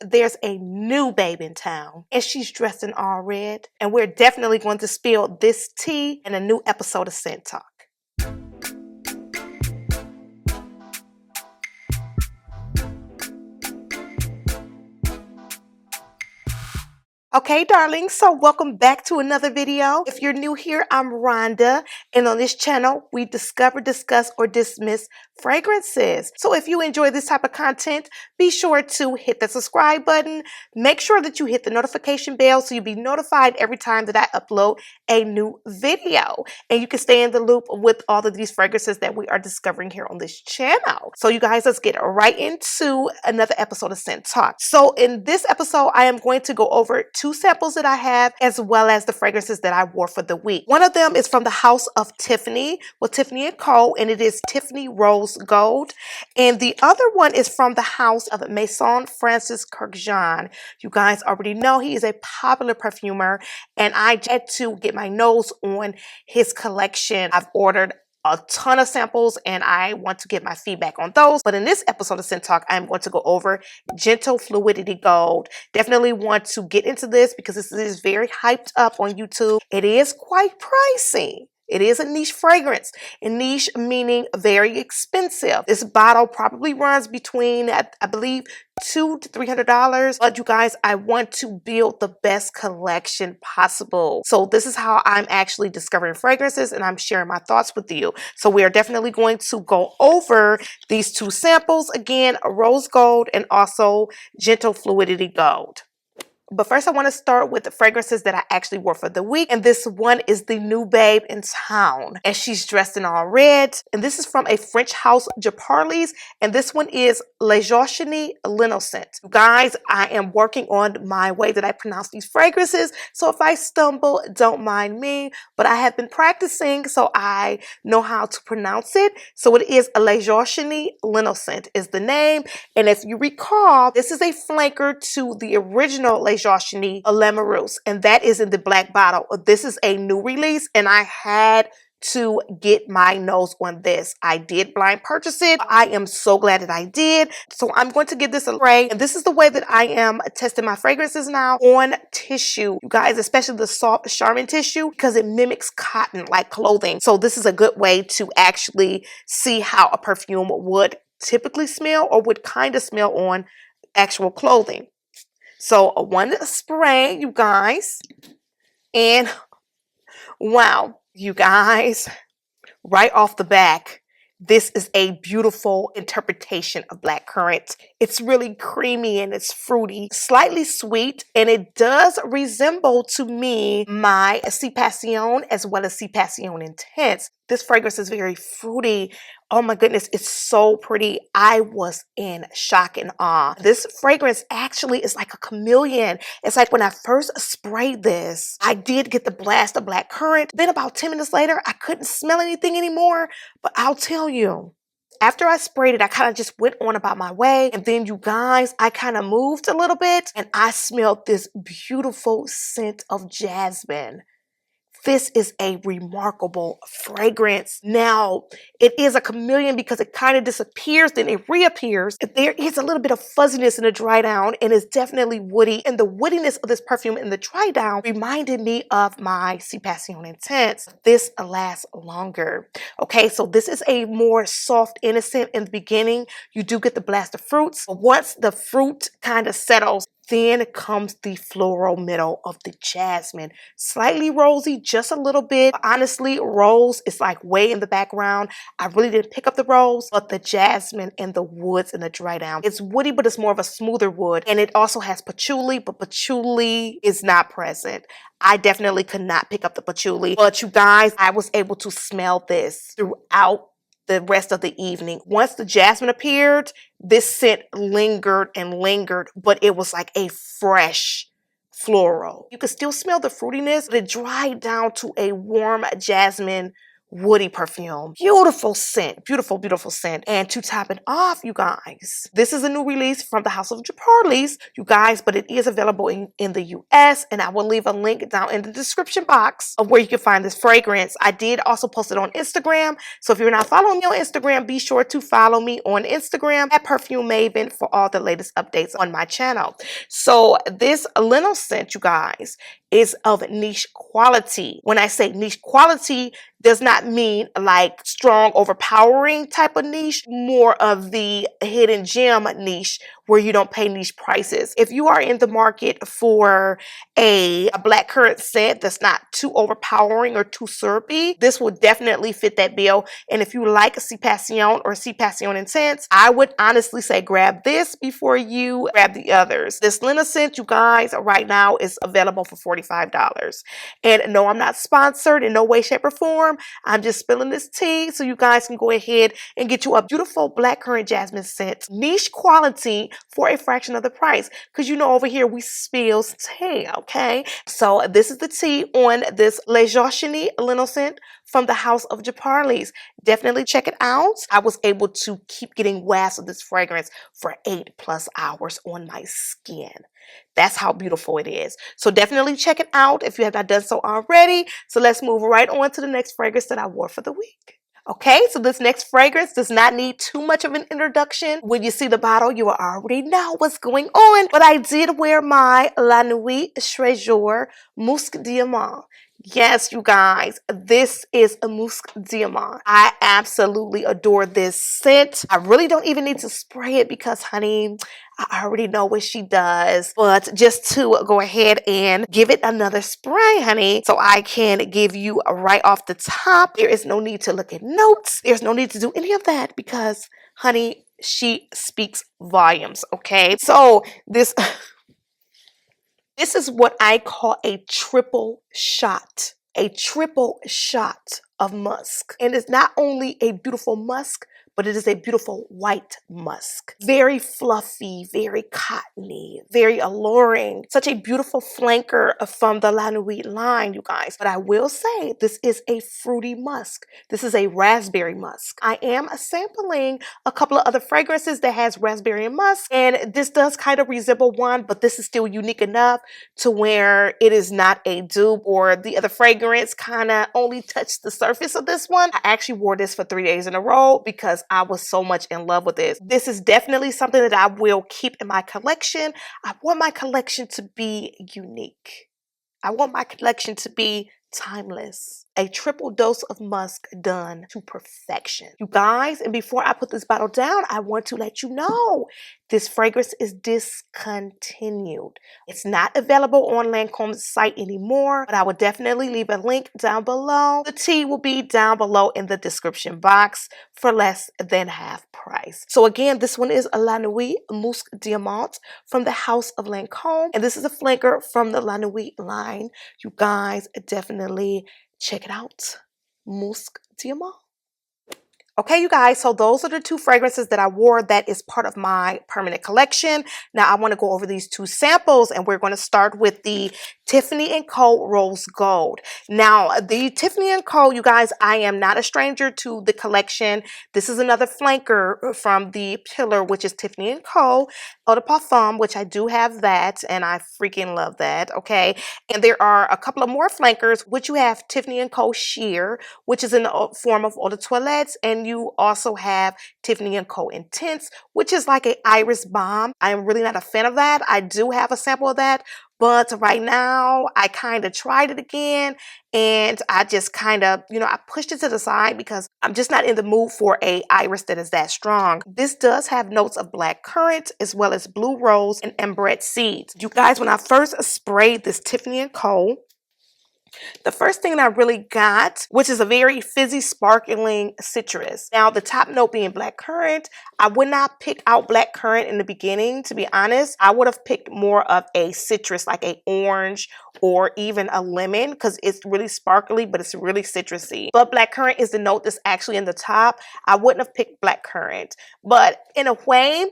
there's a new babe in town and she's dressed in all red, and we're definitely going to spill this tea in a new episode of Scent Talk. Okay, darling, so welcome back to another video. If you're new here, I'm Rhonda, and on this channel, we discover, discuss, or dismiss fragrances. So if you enjoy this type of content, be sure to hit the subscribe button. Make sure that you hit the notification bell so you'll be notified every time that I upload a new video. And you can stay in the loop with all of these fragrances that we are discovering here on this channel. So you guys, let's get right into another episode of Scent Talk. So in this episode, I am going to go over 2 samples that I have, as well as the fragrances that I wore for the week. One of them is from the house of Tiffany, with Tiffany & Co., and it is Tiffany Rose Gold. And the other one is from the house of Maison Francis Kurkdjian. You guys already know he is a popular perfumer, and I had to get my nose on his collection. I've ordered a ton of samples and I want to get my feedback on those. But in this episode of Scent Talk, I'm going to go over Gentle Fluidity Gold. Definitely want to get into this because this is very hyped up on YouTube. It is quite pricey. It is a niche fragrance, and niche meaning very expensive. This bottle probably runs between, I believe, $200 to $300. But you guys, I want to build the best collection possible. So this is how I'm actually discovering fragrances, and I'm sharing my thoughts with you. So we are definitely going to go over these 2 samples. Again, Rose Gold and also Gentle Fluidity Gold. But first, I want to start with the fragrances that I actually wore for the week. And this one is the new babe in town. And she's dressed in all red. And this is from a French house, Japarlis. And this one is LINNOCENTE. Guys, I am working on my way that I pronounce these fragrances. So if I stumble, don't mind me. But I have been practicing, so I know how to pronounce it. So it is LINNOCENTE is the name. And if you recall, this is a flanker to the original Lareese, and that is in the black bottle. This is a new release, and I had to get my nose on this. I did blind purchase it. I am so glad that I did. So I'm going to give this a spray, and this is the way that I am testing my fragrances now on tissue, you guys, especially the soft Charmin tissue, because it mimics cotton like clothing. So this is a good way to actually see how a perfume would typically smell or would kind of smell on actual clothing. So one spray, you guys, and wow, you guys, right off the back, this is a beautiful interpretation of blackcurrant. It's really creamy and it's fruity, slightly sweet, and it does resemble to me my C Passion as well as C Passion Intense. This fragrance is very fruity. Oh my goodness, it's so pretty. I was in shock and awe. This fragrance actually is like a chameleon. It's like when I first sprayed this, I did get the blast of blackcurrant. Then about 10 minutes later, I couldn't smell anything anymore. But I'll tell you, after I sprayed it, I kind of just went on about my way. And then you guys, I kind of moved a little bit and I smelled this beautiful scent of jasmine. This is a remarkable fragrance. Now, it is a chameleon because it kind of disappears, then it reappears. There is a little bit of fuzziness in the dry down, and it's definitely woody. And the woodiness of this perfume in the dry down reminded me of my C Passion Intense. This lasts longer. Okay, so this is a more soft, innocent in the beginning. You do get the blast of fruits. But once the fruit kind of settles, then comes the floral middle of the jasmine. Slightly rosy, just a little bit. Honestly, rose is like way in the background. I really didn't pick up the rose, but the jasmine and the woods and the dry down. It's woody, but it's more of a smoother wood. And it also has patchouli, but patchouli is not present. I definitely could not pick up the patchouli. But you guys, I was able to smell this throughout the rest of the evening. Once the jasmine appeared, this scent lingered and lingered, but it was like a fresh floral. You could still smell the fruitiness, but it dried down to a warm jasmine woody perfume. Beautiful scent, beautiful, beautiful scent. And to top it off, you guys, this is a new release from the house of RhondaLareese, you guys, but it is available in the US, and I will leave a link down in the description box of where you can find this fragrance. I did also post it on Instagram, so if you're not following me on Instagram, be sure to follow me on Instagram at Perfume Maven for all the latest updates on my channel. So this LINNOCENTE, you guys, is of niche quality. When I say niche quality, does not mean like strong, overpowering type of niche, more of the hidden gem niche where you don't pay niche prices. If you are in the market for a blackcurrant scent that's not too overpowering or too syrupy, this will definitely fit that bill. And if you like C Passion or C Passion Intense, I would honestly say grab this before you grab the others. This LINNOCENTE, you guys, right now is available for $45. And no, I'm not sponsored in no way, shape, or form. I'm just spilling this tea so you guys can go ahead and get you a beautiful blackcurrant jasmine scent. Niche quality for a fraction of the price. Because you know over here we spills tea, okay? So this is the tea on this Le Joshini LINNOCENTE from the house of RhondaLareese. Definitely check it out. I was able to keep getting wafts of this fragrance for 8+ hours on my skin. That's how beautiful it is. So definitely check it out if you have not done so already. So let's move right on to the next fragrance that I wore for the week. Okay, so this next fragrance does not need too much of an introduction. When you see the bottle, you will already know what's going on. But I did wear my La Nuit Treasure Musc Diamant. Yes, you guys, this is a Musc Diamant. I absolutely adore this scent. I really don't even need to spray it because, honey, I already know what she does. But just to go ahead and give it another spray, honey, so I can give you right off the top. There is no need to look at notes. There's no need to do any of that because, honey, she speaks volumes, okay? So this... This is what I call a triple shot of musk. And it's not only a beautiful musk, but it is a beautiful white musk. Very fluffy, very cottony, very alluring. Such a beautiful flanker from the La Nuit line, you guys. But I will say this is a fruity musk. This is a raspberry musk. I am sampling a couple of other fragrances that has raspberry and musk, and this does kind of resemble one, but this is still unique enough to where it is not a dupe, or the other fragrance kind of only touched the surface of this one. I actually wore this for 3 days in a row because I was so much in love with this. This is definitely something that I will keep in my collection. I want my collection to be unique. I want my collection to be timeless. A triple dose of musk done to perfection. You guys, and before I put this bottle down, I want to let you know this fragrance is discontinued. It's not available on Lancome's site anymore, but I will definitely leave a link down below. The tea will be down below in the description box for less than half price. So again, this one is a La Nuit Musc Diamant from the house of Lancome, and this is a flanker from the La Nuit line. You guys definitely check it out. Musc Diamant. Okay, you guys, so those are the two fragrances that I wore that is part of my permanent collection. Now I want to go over these two samples, and we're going to start with the Tiffany & Co. Rose Gold. Now, the Tiffany & Co., you guys, I am not a stranger to the collection. This is another flanker from the pillar, which is Tiffany & Co. Eau de Parfum, which I do have that, and I freaking love that, okay? And there are a couple of more flankers, which you have Tiffany & Co. Sheer, which is in the form of eau de toilette, and you also have Tiffany & Co. Intense, which is like an iris bomb. I am really not a fan of that. I do have a sample of that, but right now I kind of tried it again, and I just kind of, I pushed it to the side because I'm just not in the mood for a iris that is that strong. This does have notes of black currant as well as blue rose and amberette seeds. You guys, when I first sprayed this Tiffany & Co., the first thing that I really got, which is a very fizzy, sparkling citrus. Now, the top note being black currant, I would not pick out black currant in the beginning, to be honest. I would have picked more of a citrus, like a orange or even a lemon, because it's really sparkly, but it's really citrusy. But black currant is the note that's actually in the top. I wouldn't have picked black currant. But in a way,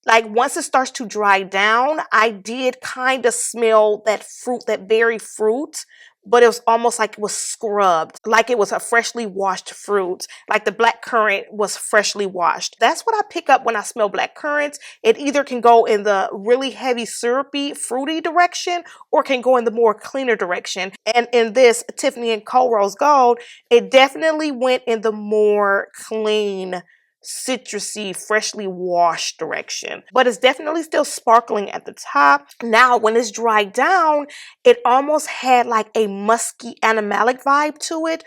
like once it starts to dry down, I did kind of smell that fruit, that berry fruit, but it was almost like it was scrubbed, like it was a freshly washed fruit, like the black currant was freshly washed. That's what I pick up when I smell black currants. It either can go in the really heavy, syrupy, fruity direction, or can go in the more cleaner direction. And in this Tiffany & Co. Rose Gold, it definitely went in the more clean, citrusy, freshly washed direction, but it's definitely still sparkling at the top. Now when it's dried down, it almost had like a musky animalic vibe to it,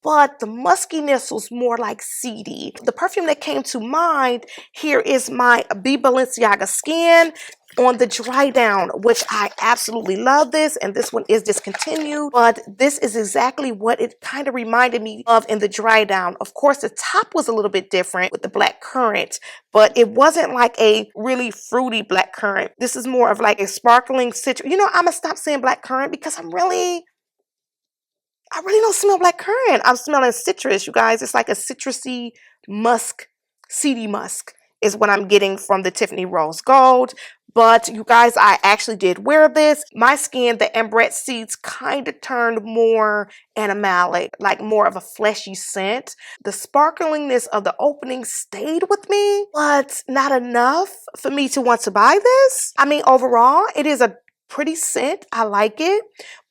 but the muskiness was more like seedy. The perfume that came to mind here is my Balenciaga Skin on the dry down, which I absolutely love this, and this one is discontinued, but this is exactly what it kind of reminded me of in the dry down. Of course, the top was a little bit different with the black currant, but it wasn't like a really fruity black currant. This is more of like a sparkling citrus. You know, I'm gonna stop saying black currant because I really don't smell black currant. I'm smelling citrus, you guys. It's like a citrusy musk, seedy musk is what I'm getting from the Tiffany Rose Gold. But you guys, I actually did wear this. My skin, the ambrette seeds kind of turned more animalic, like more of a fleshy scent. The sparklingness of the opening stayed with me, but not enough for me to want to buy this. I mean, overall, it is a pretty scent. I like it,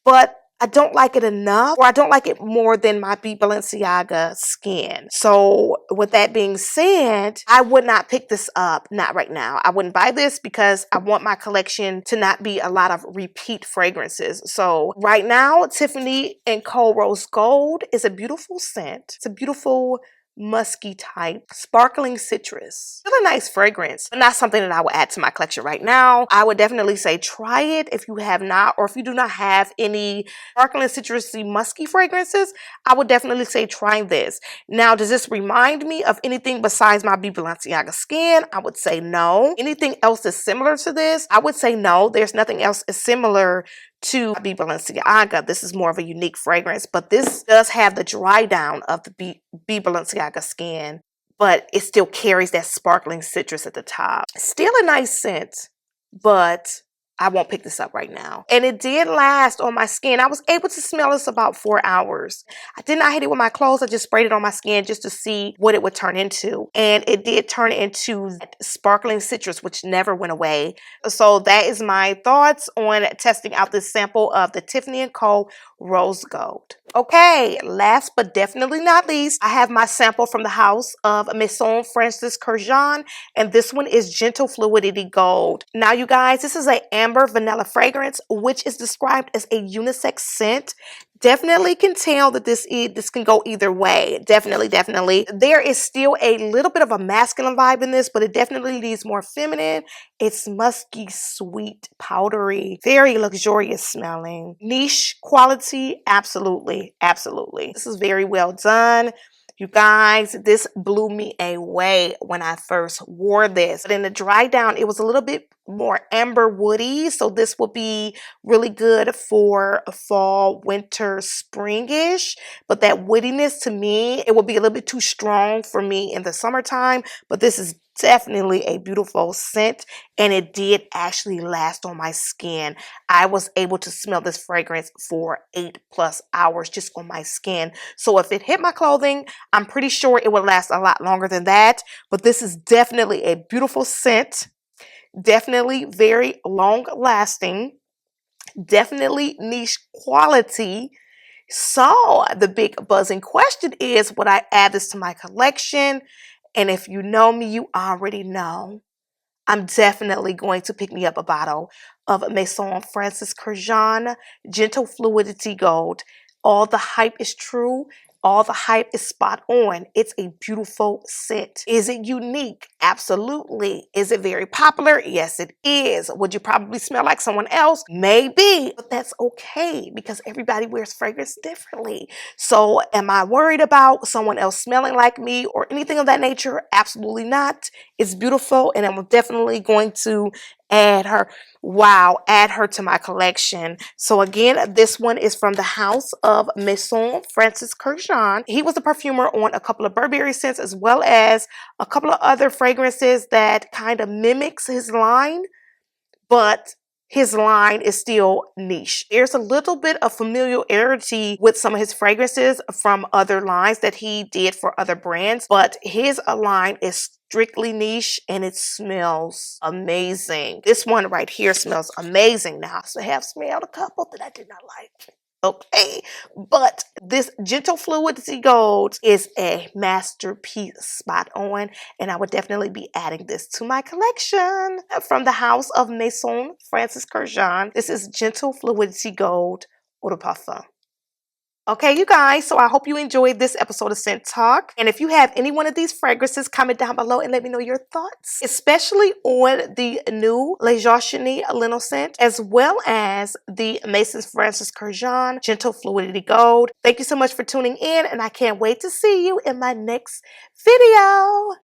but I don't like it enough, or I don't like it more than my Balenciaga Skin. So with that being said, I would not pick this up, not right now. I wouldn't buy this because I want my collection to not be a lot of repeat fragrances. So right now, Tiffany & Co. Rose Gold is a beautiful scent. It's a beautiful musky type, sparkling citrus. Really nice fragrance, but not something that I would add to my collection right now. I would definitely say try it if you have not, or if you do not have any sparkling citrusy musky fragrances. I would definitely say try this. Now, does this remind me of anything besides my Balenciaga Skin? I would say no. Anything else is similar to this? I would say no. There's nothing else is similar to Balenciaga. This is more of a unique fragrance, but this does have the dry down of the Balenciaga Skin, but it still carries that sparkling citrus at the top. Still a nice scent, but I won't pick this up right now. And it did last on my skin. I was able to smell this about 4 hours. I did not hit it with my clothes. I just sprayed it on my skin just to see what it would turn into. And it did turn into that sparkling citrus, which never went away. So that is my thoughts on testing out this sample of the Tiffany & Co. Rose Gold. Okay, last but definitely not least, I have my sample from the house of Maison Francis Kurkdjian, and this one is Gentle Fluidity Gold. Now, you guys, this is an amber vanilla fragrance, which is described as a unisex scent. Definitely can tell that this can go either way. Definitely. There is still a little bit of a masculine vibe in this, but it definitely leads more feminine. It's musky, sweet, powdery, very luxurious smelling. Niche quality, absolutely. This is very well done. You guys, this blew me away when I first wore this. But in the dry down, it was a little bit more amber woody. So this will be really good for a fall, winter, springish. But that woodiness to me, it will be a little bit too strong for me in the summertime. But this is definitely a beautiful scent, and it did actually last on my skin. I was able to smell this fragrance for 8+ hours just on my skin. So if it hit my clothing, I'm pretty sure it would last a lot longer than that. But this is definitely a beautiful scent, definitely very long lasting, definitely niche quality. So the big buzzing question is, would I add this to my collection? And if you know me, you already know I'm definitely going to pick me up a bottle of Maison Francis Kurkdjian Gentle Fluidity Gold. All the hype is true. All the hype is spot on. It's a beautiful scent. Is it unique? Absolutely. Is it very popular? Yes, it is. Would you probably smell like someone else? Maybe, but that's okay because everybody wears fragrance differently. So am I worried about someone else smelling like me or anything of that nature? Absolutely not. It's beautiful, and I'm definitely going to add her. Wow, add her to my collection. So again, this one is from the house of Maison Francis Kurkdjian. He was the perfumer on a couple of Burberry scents as well as a couple of other fragrances that kind of mimics his line, but his line is still niche. There's a little bit of familiarity with some of his fragrances from other lines that he did for other brands, but his line is strictly niche and it smells amazing. This one right here smells amazing. Now, I have smelled a couple that I did not like. Okay, but this Gentle Fluidity Gold is a masterpiece, spot on, and I would definitely be adding this to my collection. From the house of Maison, Francis Kurkdjian, this is Gentle Fluidity Gold Eau de Parfum. Okay, you guys, so I hope you enjoyed this episode of Scent Talk. And if you have any one of these fragrances, comment down below and let me know your thoughts, especially on the new Les Journées LINNOCENTE, as well as the Maison Francis Kurkdjian Gentle Fluidity Gold. Thank you so much for tuning in, and I can't wait to see you in my next video.